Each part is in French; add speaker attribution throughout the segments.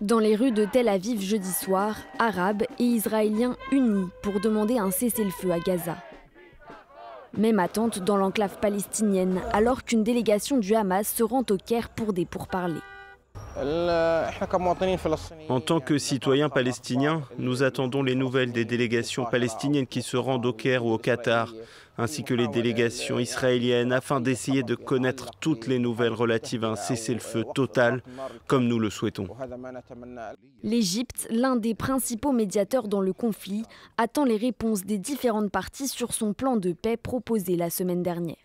Speaker 1: Dans les rues de Tel Aviv jeudi soir, Arabes et Israéliens unis pour demander un cessez-le-feu à Gaza. Même attente dans l'enclave palestinienne, alors qu'une délégation du Hamas se rend au Caire pour des pourparlers.
Speaker 2: En tant que citoyens palestiniens, nous attendons les nouvelles des délégations palestiniennes qui se rendent au Caire ou au Qatar, ainsi que les délégations israéliennes, afin d'essayer de connaître toutes les nouvelles relatives à un cessez-le-feu total, comme nous le souhaitons.
Speaker 1: L'Égypte, l'un des principaux médiateurs dans le conflit, attend les réponses des différentes parties sur son plan de paix proposé la semaine dernière.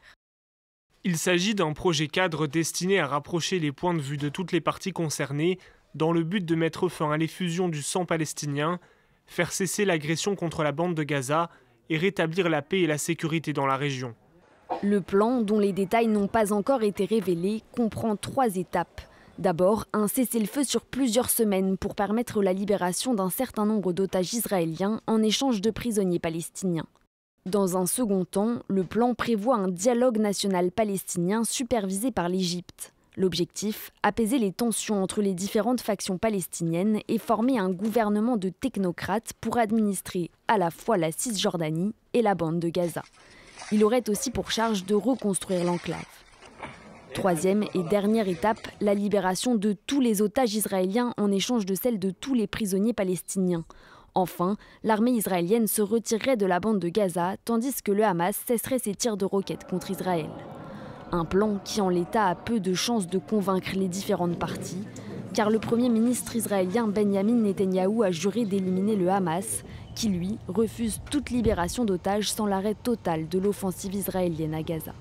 Speaker 3: Il s'agit d'un projet cadre destiné à rapprocher les points de vue de toutes les parties concernées dans le but de mettre fin à l'effusion du sang palestinien, faire cesser l'agression contre la bande de Gaza et rétablir la paix et la sécurité dans la région.
Speaker 1: Le plan, dont les détails n'ont pas encore été révélés, comprend 3 étapes. D'abord, un cessez-le-feu sur plusieurs semaines pour permettre la libération d'un certain nombre d'otages israéliens en échange de prisonniers palestiniens. Dans un second temps, le plan prévoit un dialogue national palestinien supervisé par l'Égypte. L'objectif, apaiser les tensions entre les différentes factions palestiniennes et former un gouvernement de technocrates pour administrer à la fois la Cisjordanie et la bande de Gaza. Il aurait aussi pour charge de reconstruire l'enclave. Troisième et dernière étape, la libération de tous les otages israéliens en échange de celle de tous les prisonniers palestiniens. Enfin, l'armée israélienne se retirerait de la bande de Gaza, tandis que le Hamas cesserait ses tirs de roquettes contre Israël. Un plan qui, en l'état, a peu de chances de convaincre les différentes parties, car le Premier ministre israélien Benjamin Netanyahou a juré d'éliminer le Hamas, qui, lui, refuse toute libération d'otages sans l'arrêt total de l'offensive israélienne à Gaza.